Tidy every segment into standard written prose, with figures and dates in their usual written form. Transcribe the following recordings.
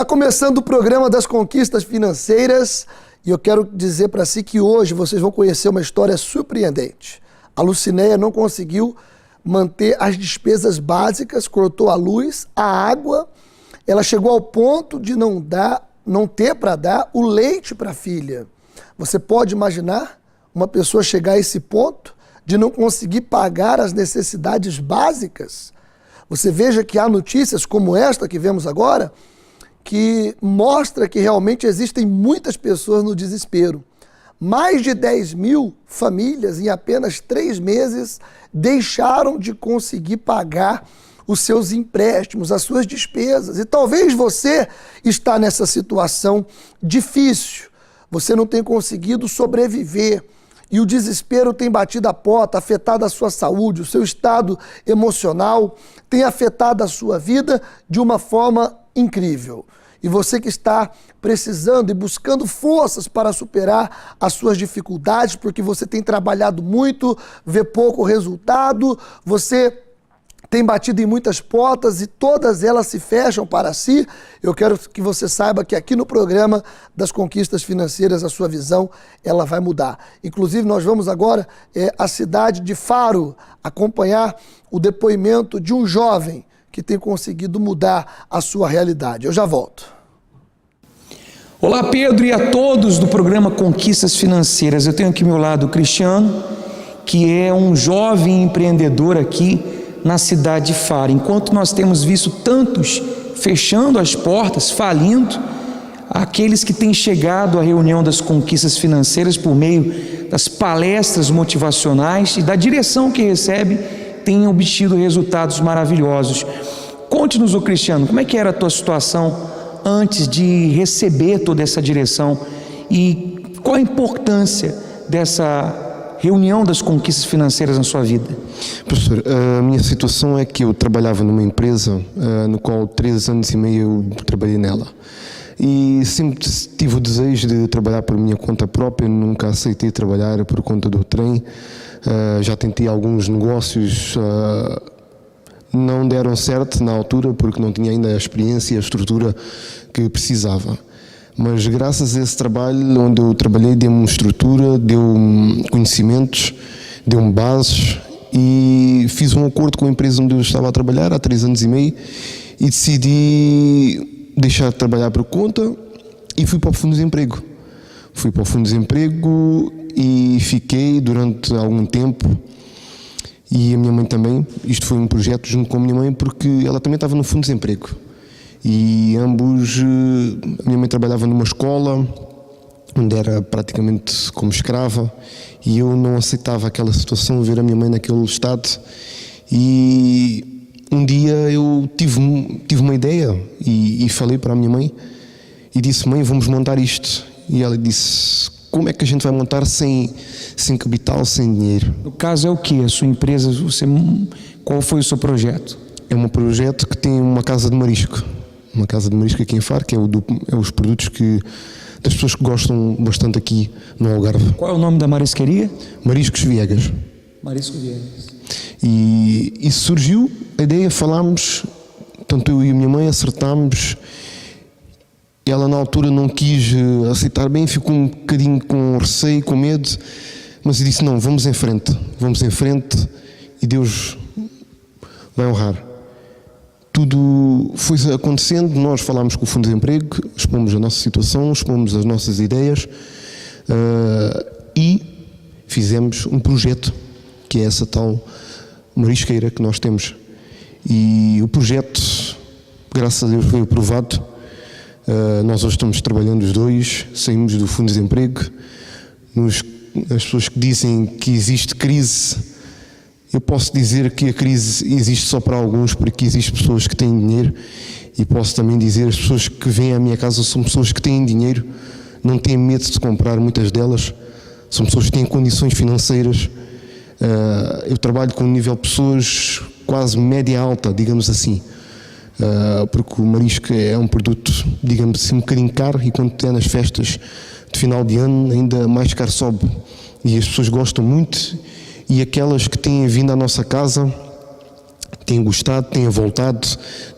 começando o programa das conquistas financeiras e eu quero dizer para si que hoje vocês vão conhecer uma história surpreendente. A Lucinéia não conseguiu manter as despesas básicas, cortou a luz, a água, ela chegou ao ponto de não ter para dar o leite para a filha. Você pode imaginar uma pessoa chegar a esse ponto de não conseguir pagar as necessidades básicas? Você veja que há notícias como esta que vemos agora, que mostra que realmente existem muitas pessoas no desespero. Mais de 10 mil famílias em apenas 3 meses deixaram de conseguir pagar os seus empréstimos, as suas despesas. E talvez você está nessa situação difícil. Você não tem conseguido sobreviver e o desespero tem batido a porta, afetado a sua saúde, o seu estado emocional, tem afetado a sua vida de uma forma incrível. E você que está precisando e buscando forças para superar as suas dificuldades, porque você tem trabalhado muito, vê pouco resultado, você tem batido em muitas portas e todas elas se fecham para si, eu quero que você saiba que aqui no programa das conquistas financeiras, a sua visão, ela vai mudar. Inclusive, nós vamos agora à cidade de Faro acompanhar o depoimento de um jovem que tem conseguido mudar a sua realidade. Eu já volto. Olá, Pedro, e a todos do programa Conquistas Financeiras. Eu tenho aqui ao meu lado o Cristiano, que é um jovem empreendedor aqui na cidade de Faro. Enquanto nós temos visto tantos fechando as portas, falindo, aqueles que têm chegado à reunião das conquistas financeiras por meio das palestras motivacionais e da direção que recebe, têm obtido resultados maravilhosos. Conte-nos, o Cristiano, como é que era a tua situação antes de receber toda essa direção e qual a importância dessa reunião das conquistas financeiras na sua vida? Professor, a minha situação é que eu trabalhava numa empresa no qual 3 anos e meio eu trabalhei nela. E sempre tive o desejo de trabalhar por minha conta própria, nunca aceitei trabalhar por conta do trem. Já tentei alguns negócios, não deram certo na altura porque não tinha ainda a experiência e a estrutura que precisava. Mas graças a esse trabalho onde eu trabalhei, deu-me estrutura, deu-me conhecimentos, deu-me bases e fiz um acordo com a empresa onde eu estava a trabalhar há 3 anos e meio e decidi deixar de trabalhar por conta e fui para o Fundo de Desemprego. Fui para o Fundo de Desemprego e fiquei durante algum tempo e a minha mãe também. Isto foi um projeto junto com a minha mãe porque ela também estava no Fundo de Desemprego. E ambos, a minha mãe trabalhava numa escola onde era praticamente como escrava e eu não aceitava aquela situação, ver a minha mãe naquele estado. E um dia eu tive uma ideia e falei para a minha mãe e disse: mãe, vamos montar isto. E ela disse: como é que a gente vai montar sem capital, sem dinheiro? No caso é o que? A sua empresa, qual foi o seu projeto? É um projeto que tem uma casa de marisco. Uma casa de marisco aqui em Faro, que é os produtos das pessoas que gostam bastante aqui no Algarve. Qual é o nome da marisqueria? Mariscos Viegas. Mariscos Viegas. E isso surgiu, a ideia, falámos, tanto eu e a minha mãe acertámos. Ela na altura não quis aceitar bem, ficou um bocadinho com receio, com medo, mas eu disse: não, vamos em frente e Deus vai honrar. Tudo foi acontecendo, nós falámos com o Fundo de Desemprego, expomos a nossa situação, expomos as nossas ideias e fizemos um projeto, que é essa tal marisqueira que nós temos. E o projeto, graças a Deus, foi aprovado. Nós hoje estamos trabalhando os dois, saímos do Fundo de Desemprego. As pessoas que dizem que existe crise, eu posso dizer que a crise existe só para alguns, porque existem pessoas que têm dinheiro, e posso também dizer as pessoas que vêm à minha casa são pessoas que têm dinheiro, não têm medo de comprar, muitas delas, são pessoas que têm condições financeiras. Eu trabalho com um nível de pessoas quase média alta, digamos assim, porque o marisco é um produto, digamos assim, um bocadinho caro, e quando é nas festas de final de ano ainda mais caro sobe, e as pessoas gostam muito. E aquelas que têm vindo à nossa casa têm gostado, têm voltado,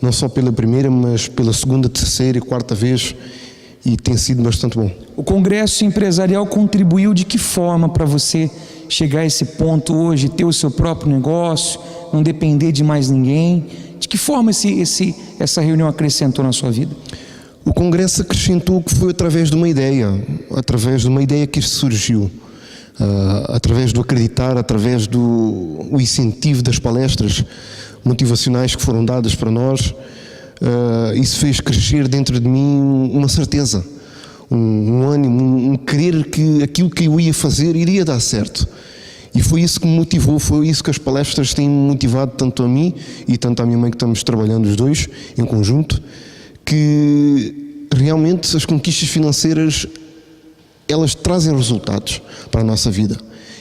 não só pela primeira, mas pela segunda, terceira e quarta vez, e tem sido bastante bom. O Congresso Empresarial contribuiu de que forma para você chegar a esse ponto hoje, ter o seu próprio negócio, não depender de mais ninguém? De que forma essa reunião acrescentou na sua vida? O Congresso acrescentou que foi através de uma ideia que isto surgiu, através do acreditar, através do incentivo das palestras motivacionais que foram dadas para nós. Isso fez crescer dentro de mim uma certeza, um ânimo, um querer que aquilo que eu ia fazer iria dar certo. E foi isso que me motivou, foi isso que as palestras têm motivado tanto a mim e tanto a minha mãe, que estamos trabalhando os dois em conjunto, que realmente as conquistas financeiras, elas trazem resultados para a nossa vida.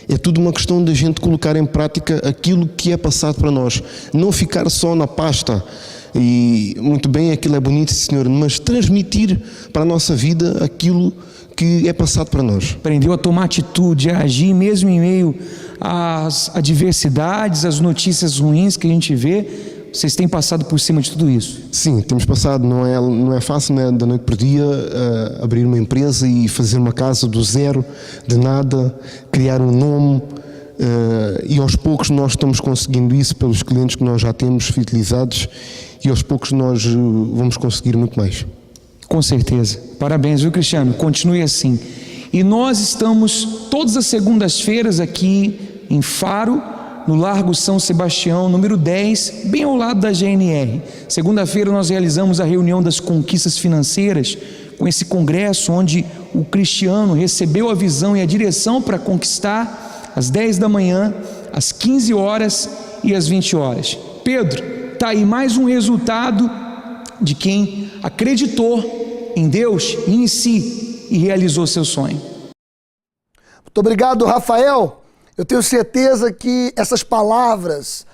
É tudo uma questão da gente colocar em prática aquilo que é passado para nós, não ficar só na pasta. E muito bem, aquilo é bonito, senhor, mas transmitir para a nossa vida aquilo que é passado para nós. Aprendeu a tomar atitude, a agir mesmo em meio às adversidades, às notícias ruins que a gente vê. Vocês têm passado por cima de tudo isso? Sim, temos passado, não é fácil, né, da noite para o dia, abrir uma empresa e fazer uma casa do zero, de nada, criar um nome, e aos poucos nós estamos conseguindo isso pelos clientes que nós já temos fidelizados, e aos poucos nós vamos conseguir muito mais. Com certeza. Parabéns, viu, Cristiano? Continue assim. E nós estamos todas as segundas-feiras aqui em Faro, no Largo São Sebastião, número 10, bem ao lado da GNR. Segunda-feira nós realizamos a reunião das conquistas financeiras, com esse congresso onde o Cristiano recebeu a visão e a direção para conquistar às 10 da manhã, às 15 horas e às 20 horas. Pedro, está aí mais um resultado de quem acreditou em Deus e em si e realizou seu sonho. Muito obrigado, Rafael. Eu tenho certeza que essas palavras,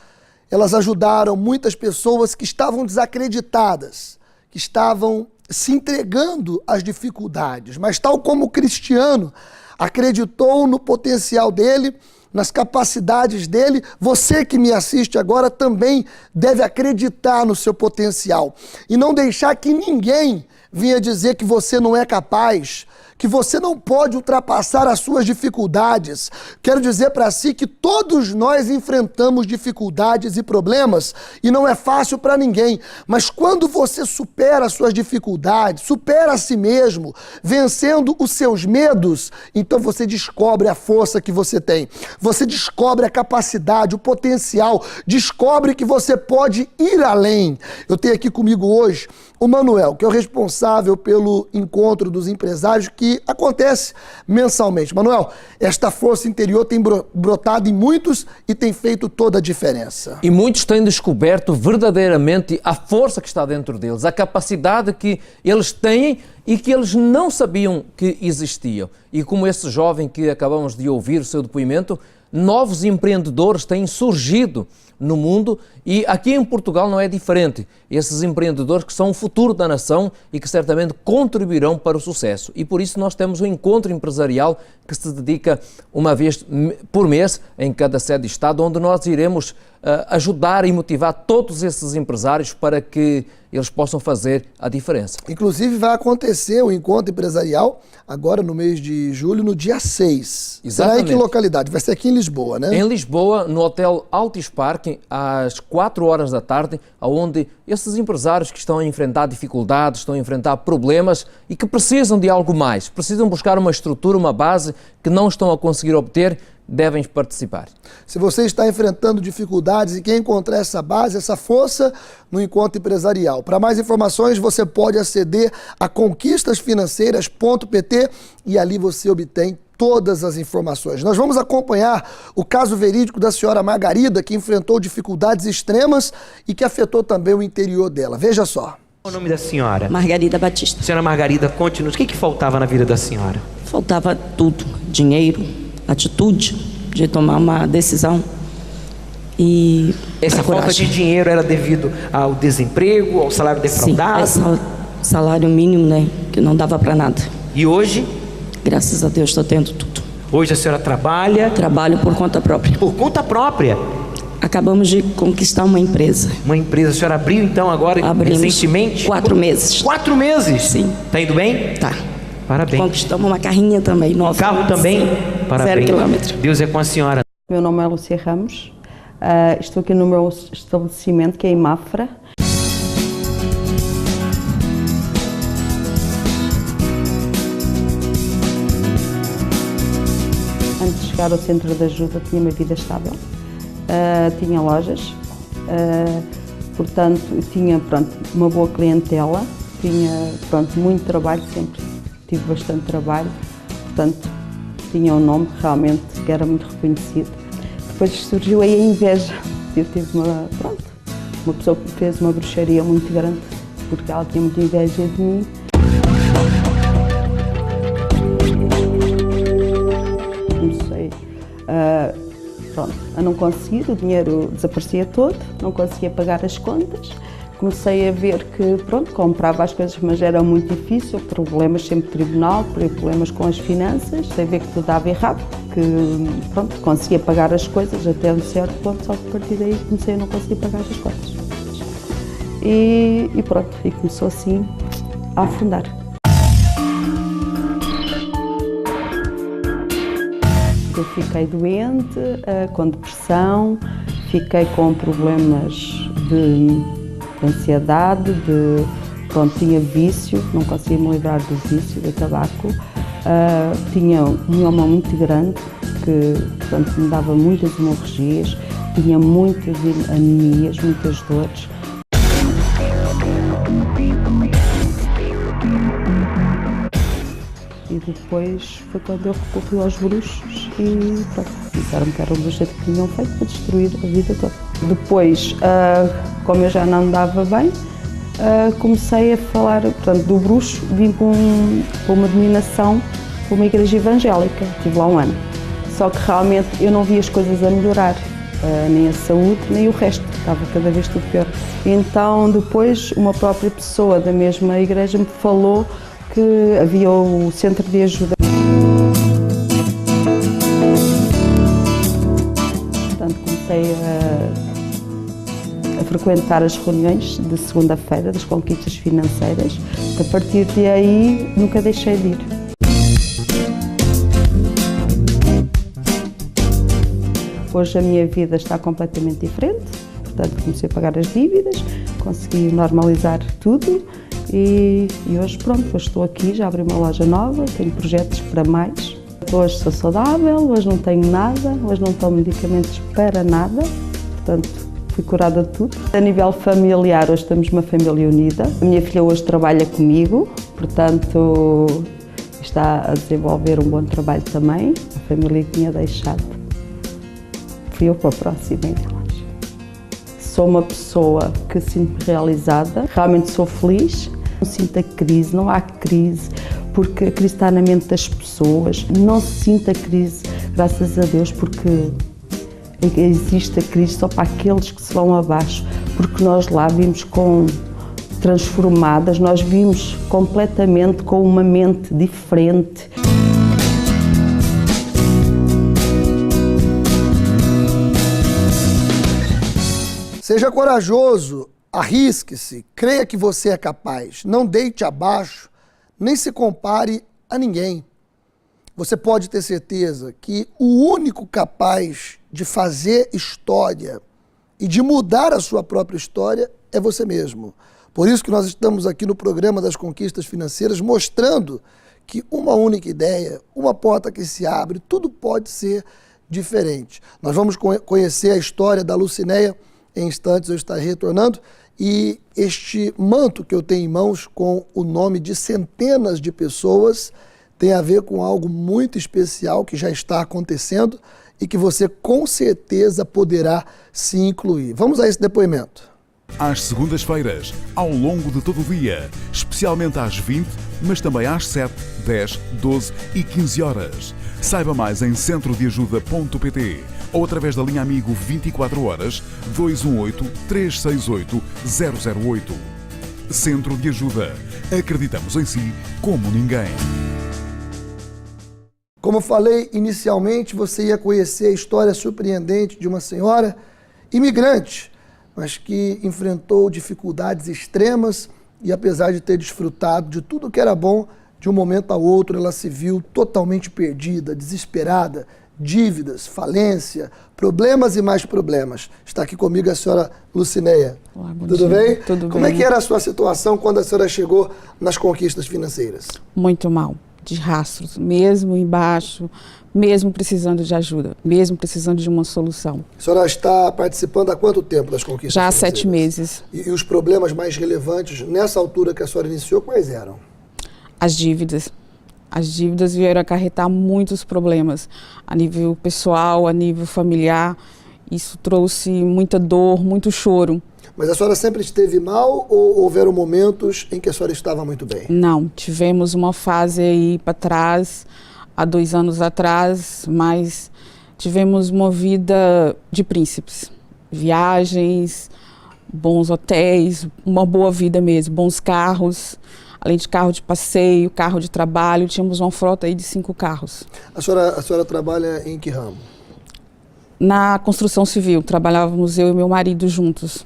elas ajudaram muitas pessoas que estavam desacreditadas, que estavam se entregando às dificuldades, mas tal como o Cristiano acreditou no potencial dele, nas capacidades dele, você que me assiste agora também deve acreditar no seu potencial e não deixar que ninguém venha dizer que você não é capaz, que você não pode ultrapassar as suas dificuldades. Quero dizer para si que todos nós enfrentamos dificuldades e problemas e não é fácil para ninguém, mas quando você supera as suas dificuldades, supera a si mesmo, vencendo os seus medos, então você descobre a força que você tem, você descobre a capacidade, o potencial, descobre que você pode ir além. Eu tenho aqui comigo hoje o Manuel, que é o responsável pelo encontro dos empresários que acontece mensalmente. Manuel, esta força interior tem brotado em muitos e tem feito toda a diferença. E muitos têm descoberto verdadeiramente a força que está dentro deles, a capacidade que eles têm e que eles não sabiam que existiam. E como esse jovem que acabamos de ouvir o seu depoimento, novos empreendedores têm surgido no mundo e aqui em Portugal não é diferente. Esses empreendedores que são o futuro da nação e que certamente contribuirão para o sucesso. E por isso nós temos um encontro empresarial que se dedica uma vez por mês em cada sede de Estado, onde nós iremos ajudar e motivar todos esses empresários para que eles possam fazer a diferença. Inclusive vai acontecer o encontro empresarial agora no mês de julho, no dia 6. Exatamente. Será em que localidade? Vai ser aqui em Lisboa, né? Em Lisboa, no Hotel Altis Parking, às 4 horas da tarde, onde esses empresários que estão a enfrentar dificuldades, estão a enfrentar problemas e que precisam de algo mais, precisam buscar uma estrutura, uma base que não estão a conseguir obter, devem participar. Se você está enfrentando dificuldades e quer encontrar essa base, essa força no encontro empresarial. Para mais informações, você pode aceder a conquistasfinanceiras.pt e ali você obtém todas as informações. Nós vamos acompanhar o caso verídico da senhora Margarida, que enfrentou dificuldades extremas e que afetou também o interior dela. Veja só. Qual o nome da senhora? Margarida Batista. Senhora Margarida, conte-nos, o que faltava na vida da senhora? Faltava tudo, dinheiro, atitude de tomar uma decisão e essa falta de dinheiro era devido ao desemprego, ao salário defraudado? Sim, salário mínimo, né, que não dava para nada. E hoje? Graças a Deus estou tendo tudo. Hoje a senhora trabalha? Trabalho por conta própria. Por conta própria? acabamos de conquistar uma empresa. Uma empresa. A senhora abriu então agora Abrimos recentemente? 4 meses. 4 meses? Sim. Tá indo bem? Tá. Parabéns. Conquistamos uma carrinha também, nova. Carro também? Parabéns. 0 quilômetro. Deus é com a senhora. Meu nome é Lúcia Ramos. Estou aqui no meu estabelecimento, que é em Mafra. Antes de chegar ao centro de ajuda, tinha uma vida estável. Tinha lojas, portanto, tinha uma boa clientela, tinha muito trabalho, sempre tive bastante trabalho, portanto, tinha um nome realmente que era muito reconhecido. Depois surgiu aí a inveja. Eu tive uma pessoa que fez uma bruxaria muito grande, porque ela tinha muita inveja de mim. Comecei a não conseguir, o dinheiro desaparecia todo, não conseguia pagar as contas. Comecei a ver que, comprava as coisas, mas era muito difícil, problemas sempre de tribunal, problemas com as finanças. Comecei a ver que tudo dava errado, que, conseguia pagar as coisas até um certo ponto, só que a partir daí comecei a não conseguir pagar as contas. E começou assim a afundar. Eu fiquei doente, com depressão, fiquei com problemas de ansiedade, tinha vício, não conseguia me livrar do vício, do tabaco. Tinha um mioma muito grande, que me dava muitas hemorragias, tinha muitas anemias, muitas dores. E depois foi quando eu recorri aos bruxos e disseram que era o bruxo que tinham feito para destruir a vida toda. Depois, como eu já não andava bem, comecei a falar do bruxo, vim para uma dominação, para uma igreja evangélica, estive lá um ano. Só que realmente eu não vi as coisas a melhorar, nem a saúde, nem o resto, estava cada vez tudo pior. Então depois uma própria pessoa da mesma igreja me falou que havia o centro de ajuda. Portanto, comecei a frequentar as reuniões de segunda-feira das conquistas financeiras. A partir de aí, nunca deixei de ir. Hoje a minha vida está completamente diferente. Portanto, comecei a pagar as dívidas, consegui normalizar tudo. E hoje, hoje estou aqui, já abri uma loja nova, tenho projetos para mais. Hoje sou saudável, hoje não tenho nada, hoje não tomo medicamentos para nada, portanto, fui curada de tudo. A nível familiar, hoje temos uma família unida. A minha filha hoje trabalha comigo, portanto, está a desenvolver um bom trabalho também. A família que tinha deixado, fui eu para a próxima delas. Sou uma pessoa que sinto-me realizada, realmente sou feliz. Não sinto a crise, não há crise, porque a crise está na mente das pessoas. Não se sinta a crise, graças a Deus, porque existe a crise só para aqueles que se vão abaixo, porque nós lá vimos transformadas, nós vimos completamente com uma mente diferente. Seja corajoso, arrisque-se, creia que você é capaz, não deite abaixo, nem se compare a ninguém. Você pode ter certeza que o único capaz de fazer história e de mudar a sua própria história é você mesmo. Por isso que nós estamos aqui no programa das Conquistas Financeiras mostrando que uma única ideia, uma porta que se abre, tudo pode ser diferente. Nós vamos conhecer a história da Lucinéia em instantes, eu estarei retornando. E este manto que eu tenho em mãos com o nome de centenas de pessoas tem a ver com algo muito especial que já está acontecendo e que você com certeza poderá se incluir. Vamos a esse depoimento. Às segundas-feiras, ao longo de todo o dia, especialmente às 20, mas também às 7, 10, 12 e 15 horas. Saiba mais em centrodeajuda.pt ou através da linha Amigo 24 horas 218-368-008. Centro de Ajuda. Acreditamos em si como ninguém. Como falei inicialmente, você ia conhecer a história surpreendente de uma senhora Imigrante, mas que enfrentou dificuldades extremas e apesar de ter desfrutado de tudo que era bom, de um momento ao outro ela se viu totalmente perdida, desesperada, dívidas, falência, problemas e mais problemas. Está aqui comigo a senhora Lucineia. Olá, bom Tudo dia. bem? Tudo Como bem. é que era a sua situação quando a senhora chegou nas conquistas financeiras? Muito mal, de rastros, mesmo embaixo, mesmo precisando de ajuda, mesmo precisando de uma solução. A senhora está participando há quanto tempo das conquistas Já há financeiras? 7 meses. E os problemas mais relevantes nessa altura que a senhora iniciou, quais eram? As dívidas. As dívidas vieram acarretar muitos problemas, a nível pessoal, a nível familiar. Isso trouxe muita dor, muito choro. Mas a senhora sempre esteve mal ou houveram momentos em que a senhora estava muito bem? Não, tivemos uma fase aí para trás, há 2 anos atrás, mas tivemos uma vida de príncipes. Viagens, bons hotéis, uma boa vida mesmo, bons carros, além de carro de passeio, carro de trabalho, tínhamos uma frota aí de 5 carros. A senhora trabalha em que ramo? Na construção civil, trabalhávamos eu e meu marido juntos.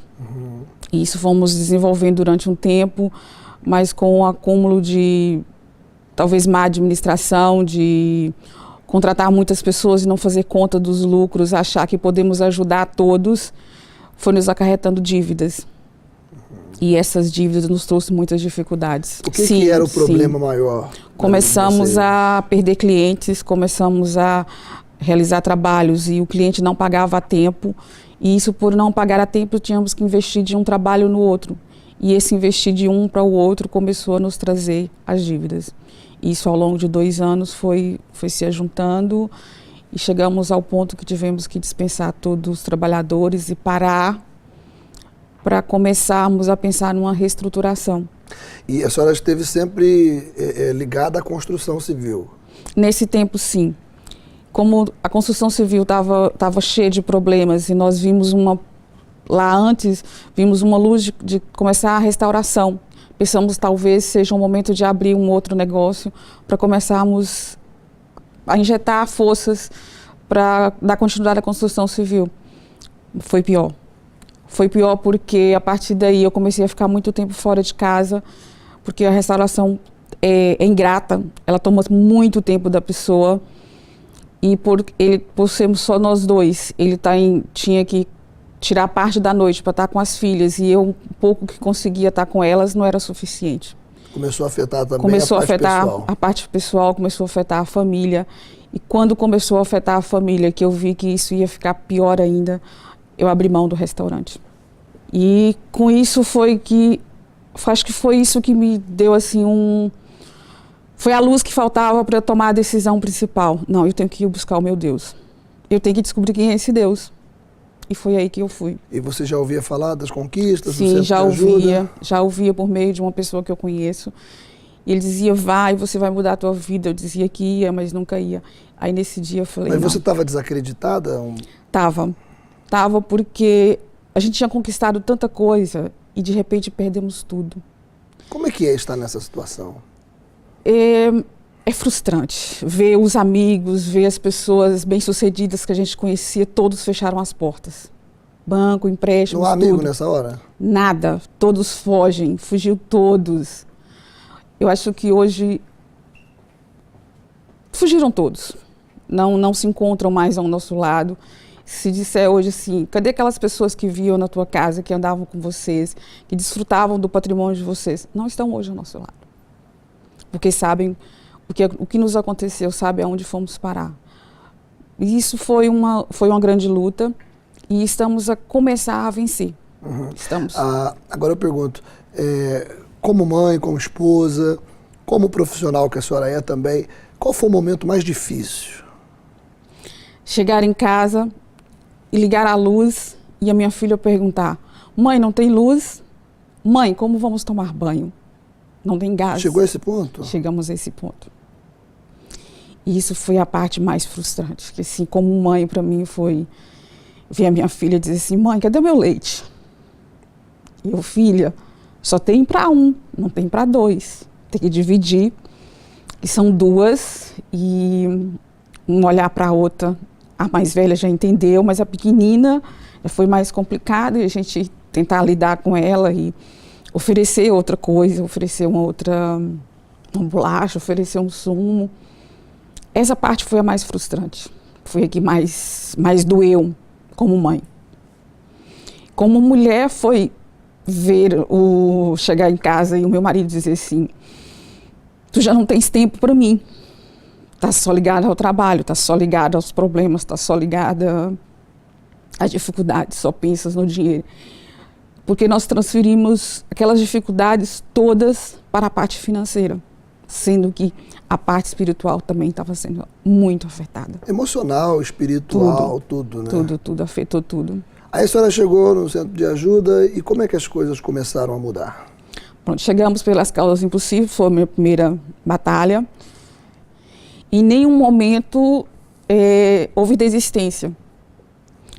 E isso fomos desenvolvendo durante um tempo, mas com o acúmulo de talvez má administração, de contratar muitas pessoas e não fazer conta dos lucros, achar que podemos ajudar todos, foi nos acarretando dívidas. E essas dívidas nos trouxeram muitas dificuldades. O que era o problema maior? Começamos a perder clientes, começamos a realizar trabalhos e o cliente não pagava a tempo. E isso, por não pagar a tempo, tínhamos que investir de um trabalho no outro. E esse investir de um para o outro começou a nos trazer as dívidas. Isso, ao longo de 2 anos, foi se ajuntando e chegamos ao ponto que tivemos que dispensar todos os trabalhadores e parar para começarmos a pensar numa reestruturação. E a senhora esteve sempre ligada à construção civil? Nesse tempo, sim. Como a construção civil estava cheia de problemas e nós vimos lá antes, vimos uma luz de começar a restauração. Pensamos talvez seja um momento de abrir um outro negócio para começarmos a injetar forças para dar continuidade à construção civil. Foi pior. Foi pior porque a partir daí eu comecei a ficar muito tempo fora de casa, porque a restauração é ingrata, ela toma muito tempo da pessoa. E por sermos só nós dois, ele tinha que tirar parte da noite para estar com as filhas e eu, um pouco que conseguia estar com elas, não era suficiente. Começou a afetar também começou a parte afetar pessoal. A parte pessoal, começou a afetar a família. E quando começou a afetar a família, que eu vi que isso ia ficar pior ainda, eu abri mão do restaurante. E com isso acho que foi isso que me deu assim foi a luz que faltava para eu tomar a decisão principal. Não, eu tenho que ir buscar o meu Deus. Eu tenho que descobrir quem é esse Deus. E foi aí que eu fui. E você já ouvia falar das conquistas? Sim, já ouvia por meio de uma pessoa que eu conheço. E ele dizia, vai, você vai mudar a tua vida. Eu dizia que ia, mas nunca ia. Aí nesse dia eu falei, Mas não. você estava desacreditada? Tava porque a gente tinha conquistado tanta coisa e de repente perdemos tudo. Como é que é estar nessa situação? É frustrante ver os amigos, ver as pessoas bem-sucedidas que a gente conhecia, todos fecharam as portas. Banco, empréstimos, Não há amigo tudo. nessa hora? Nada, todos fugiu todos. Eu acho que hoje fugiram todos, não se encontram mais ao nosso lado. Se disser hoje assim, cadê aquelas pessoas que viam na tua casa, que andavam com vocês, que desfrutavam do patrimônio de vocês? Não estão hoje ao nosso lado. Porque sabem o que nos aconteceu, sabem aonde fomos parar. E isso foi uma grande luta e estamos a começar a vencer. Estamos. Agora eu pergunto, como mãe, como esposa, como profissional que a senhora é também, qual foi o momento mais difícil? Chegar em casa e ligar a luz e a minha filha perguntar, mãe, não tem luz? Mãe, como vamos tomar banho? Não tem gás. Chegou a esse ponto? Chegamos a esse ponto. E isso foi a parte mais frustrante, que assim, como mãe, para mim foi ver a minha filha dizer assim, mãe, cadê o meu leite? E eu, filha, só tem para 1, não tem para 2. Tem que dividir, e são 2, e um olhar para a outra, a mais velha já entendeu, mas a pequenina já foi mais complicado e a gente tentar lidar com ela e oferecer outra coisa, oferecer uma bolacha, oferecer um sumo. Essa parte foi a mais frustrante, foi a que mais doeu como mãe. Como mulher foi ver chegar em casa e o meu marido dizer assim, tu já não tens tempo para mim, tá só ligada ao trabalho, tá só ligada aos problemas, tá só ligada às dificuldades, só pensas no dinheiro. Porque nós transferimos aquelas dificuldades todas para a parte financeira, sendo que a parte espiritual também estava sendo muito afetada. Emocional, espiritual, tudo, né? Tudo, afetou tudo. Aí a senhora chegou no centro de ajuda e como é que as coisas começaram a mudar? Pronto, chegamos pelas causas impossíveis, foi a minha primeira batalha. Em nenhum momento houve desistência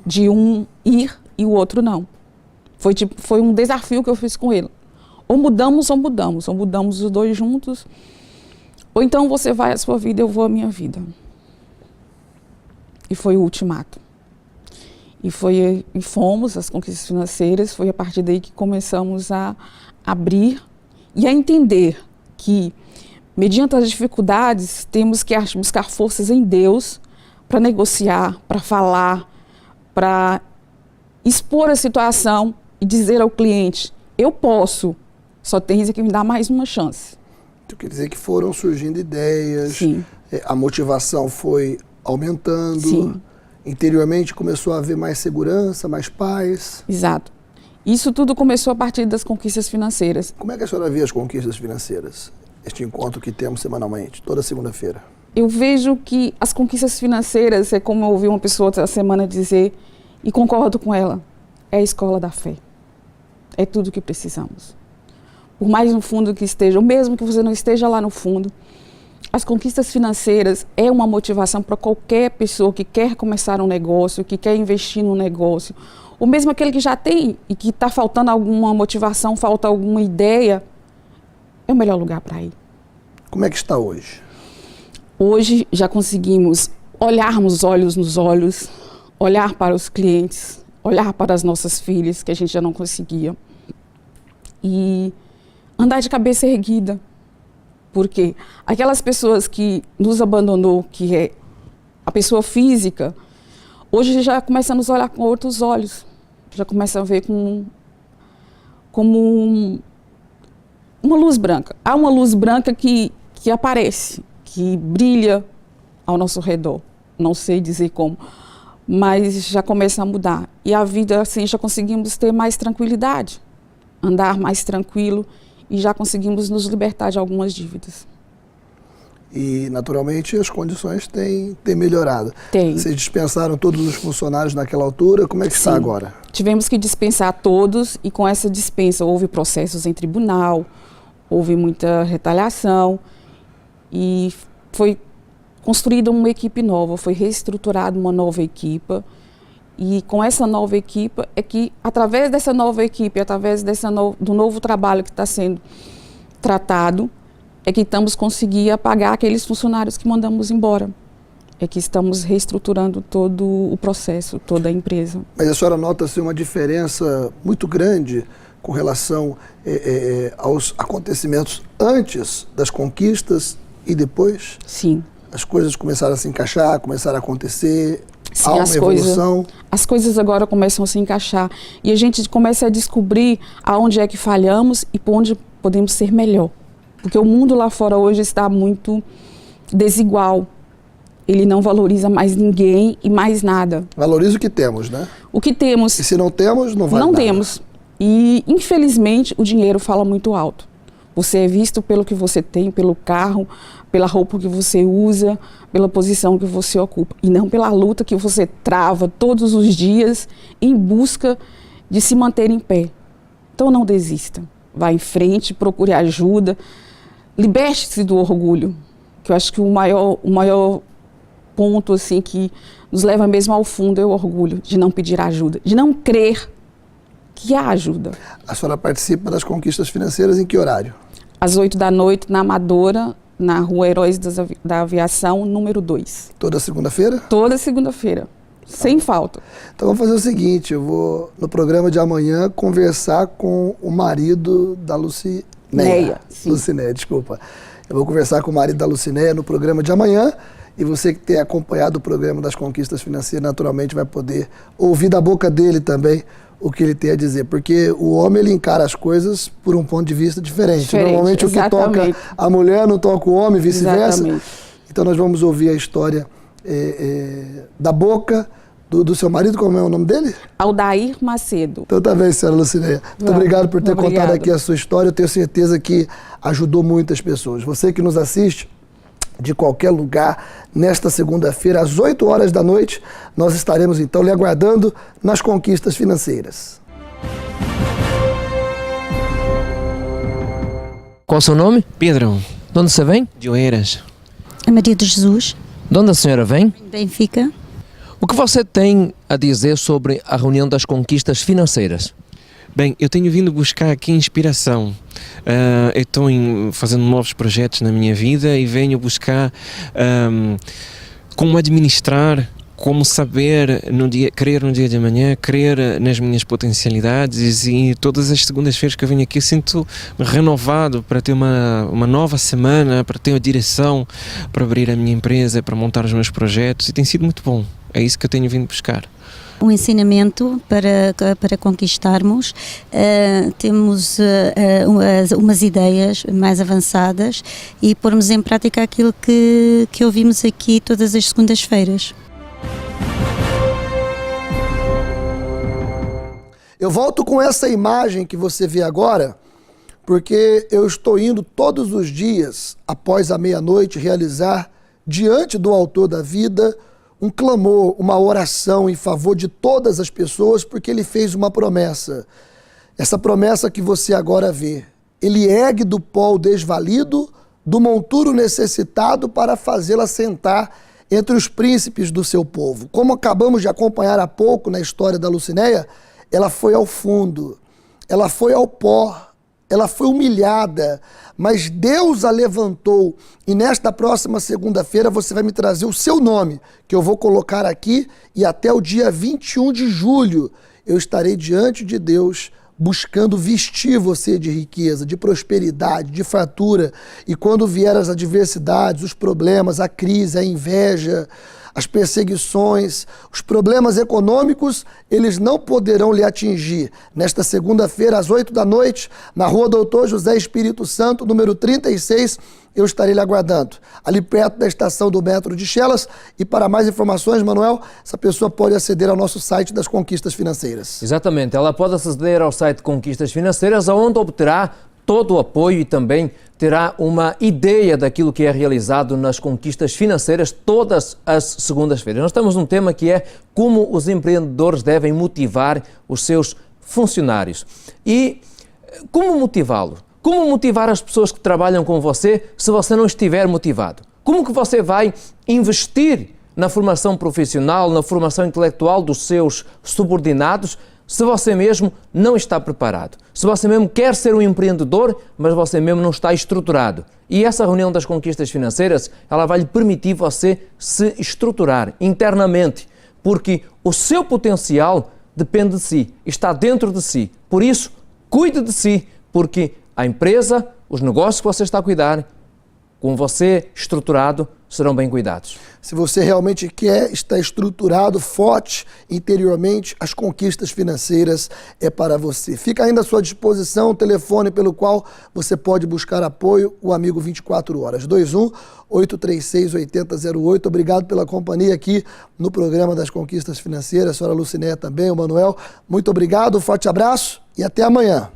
de um ir e o outro não. Foi um desafio que eu fiz com ele. Ou mudamos os dois juntos, ou então você vai à sua vida, eu vou à minha vida. E foi o ultimato. E fomos às conquistas financeiras, foi a partir daí que começamos a abrir e a entender que, mediante as dificuldades, temos que buscar forças em Deus para negociar, para falar, para expor a situação e dizer ao cliente, eu posso, só tens que me dar mais uma chance. Então, quer dizer que foram surgindo ideias, Sim. A motivação foi aumentando, Sim. Interiormente começou a haver mais segurança, mais paz. Exato. Isso tudo começou a partir das conquistas financeiras. Como é que a senhora vê as conquistas financeiras? Este encontro que temos semanalmente, toda segunda-feira. Eu vejo que as conquistas financeiras, é como eu ouvi uma pessoa essa semana dizer, e concordo com ela, é a escola da fé. É tudo o que precisamos. Por mais no fundo que esteja, ou mesmo que você não esteja lá no fundo, as conquistas financeiras é uma motivação para qualquer pessoa que quer começar um negócio, que quer investir num negócio, ou mesmo aquele que já tem e que está faltando alguma motivação, falta alguma ideia, é o melhor lugar para ir. Como é que está hoje? Hoje já conseguimos olharmos olhos nos olhos, olhar para os clientes, olhar para as nossas filhas, que a gente já não conseguia, e andar de cabeça erguida. Porque aquelas pessoas que nos abandonou, que é a pessoa física, hoje já começa a nos olhar com outros olhos. Já começa a ver como uma luz branca. Há uma luz branca que aparece, que brilha ao nosso redor. Não sei dizer como, mas já começa a mudar. E a vida, assim, já conseguimos ter mais tranquilidade, andar mais tranquilo, e já conseguimos nos libertar de algumas dívidas. E, naturalmente, as condições têm melhorado. Tem. Vocês dispensaram todos os funcionários naquela altura, como é que está agora? Tivemos que dispensar todos, e com essa dispensa houve processos em tribunal, houve muita retaliação, e foi construída uma equipe nova, foi reestruturada uma nova equipe. E com essa nova equipe, é que através dessa nova equipe, através do novo trabalho que está sendo tratado, é que estamos conseguindo pagar aqueles funcionários que mandamos embora. É que estamos reestruturando todo o processo, toda a empresa. Mas a senhora nota assim, uma diferença muito grande com relação aos acontecimentos antes das conquistas e depois? Sim. As coisas começaram a se encaixar, começaram a acontecer... Sim, há uma evolução. As coisas agora começam a se encaixar e a gente começa a descobrir aonde é que falhamos e por onde podemos ser melhor. Porque o mundo lá fora hoje está muito desigual. Ele não valoriza mais ninguém e mais nada. Valoriza o que temos, né? O que temos. E se não temos, não vale nada. Não temos. E, infelizmente, o dinheiro fala muito alto. Você é visto pelo que você tem, pelo carro, pela roupa que você usa, pela posição que você ocupa. E não pela luta que você trava todos os dias em busca de se manter em pé. Então não desista. Vá em frente, procure ajuda. Liberte-se do orgulho. Que eu acho que o maior ponto assim, que nos leva mesmo ao fundo é o orgulho de não pedir ajuda, de não crer que há ajuda. A senhora participa das conquistas financeiras em que horário? Às 8 da noite, na Amadora, na Rua Heróis da Aviação, número 2. Toda segunda-feira? Toda segunda-feira. sem falta. Então vamos fazer o seguinte, eu vou no programa de amanhã conversar com o marido da Lucinéia. Lucinéia, desculpa. Eu vou conversar com o marido da Lucinéia no programa de amanhã e você que tem acompanhado o programa das Conquistas Financeiras naturalmente vai poder ouvir da boca dele também o que ele tem a dizer, porque o homem ele encara as coisas por um ponto de vista diferente. Normalmente exatamente. O que toca a mulher não toca o homem, vice-versa. Então nós vamos ouvir a história da boca do seu marido, como é o nome dele? Aldair Macedo. Então tá bem, senhora Lucinéia. Muito obrigado por ter contado aqui a sua história. Eu tenho certeza que ajudou muitas pessoas. Você que nos assiste de qualquer lugar, nesta segunda-feira, às 8 horas da noite, nós estaremos então lhe aguardando nas Conquistas Financeiras. Qual o seu nome? Pedro. De onde você vem? De Oeiras. A Maria de Jesus. De onde a senhora vem? Benfica. O que você tem a dizer sobre a reunião das Conquistas Financeiras? Bem, eu tenho vindo buscar aqui inspiração. Eu estou fazendo novos projetos na minha vida e venho buscar como administrar, como saber crer no dia de amanhã, crer nas minhas potencialidades, e todas as segundas-feiras que eu venho aqui eu sinto-me renovado para ter uma nova semana, para ter uma direção, para abrir a minha empresa, para montar os meus projetos, e tem sido muito bom. É isso que eu tenho vindo buscar. Um ensinamento para conquistarmos, temos umas ideias mais avançadas e pormos em prática aquilo que ouvimos aqui todas as segundas-feiras. Eu volto com essa imagem que você vê agora, porque eu estou indo todos os dias, após a meia-noite, realizar diante do Autor da vida um clamor, uma oração em favor de todas as pessoas, porque ele fez uma promessa. Essa promessa que você agora vê. Ele ergue do pó o desvalido, do monturo necessitado, para fazê-la sentar entre os príncipes do seu povo. Como acabamos de acompanhar há pouco na história da Lucinéia, ela foi ao fundo, ela foi ao pó, ela foi humilhada, mas Deus a levantou, e nesta próxima segunda-feira você vai me trazer o seu nome, que eu vou colocar aqui, e até o dia 21 de julho eu estarei diante de Deus buscando vestir você de riqueza, de prosperidade, de fartura, e quando vier as adversidades, os problemas, a crise, a inveja, as perseguições, os problemas econômicos, eles não poderão lhe atingir. Nesta segunda-feira, às 8 da noite, na Rua Doutor José Espírito Santo, número 36, eu estarei lhe aguardando, ali perto da estação do metro de Chelas. E para mais informações, Manuel, essa pessoa pode aceder ao nosso site das Conquistas Financeiras. Exatamente, ela pode aceder ao site Conquistas Financeiras, onde obterá todo o apoio e também terá uma ideia daquilo que é realizado nas Conquistas Financeiras todas as segundas-feiras. Nós temos um tema que é como os empreendedores devem motivar os seus funcionários. E como motivá-lo? Como motivar as pessoas que trabalham com você se você não estiver motivado? Como que você vai investir na formação profissional, na formação intelectual dos seus subordinados, se você mesmo não está preparado? Se você mesmo quer ser um empreendedor, mas você mesmo não está estruturado. E essa reunião das Conquistas Financeiras, ela vai lhe permitir você se estruturar internamente, porque o seu potencial depende de si, está dentro de si. Por isso, cuide de si, porque a empresa, os negócios que você está a cuidar, com você estruturado, serão bem cuidados. Se você realmente quer estar estruturado, forte interiormente, as Conquistas Financeiras é para você. Fica ainda à sua disposição o telefone pelo qual você pode buscar apoio, o Amigo 24 Horas, 21-836-8008. Obrigado pela companhia aqui no programa das Conquistas Financeiras. A senhora Lucinéia também, o Manuel. Muito obrigado, um forte abraço e até amanhã.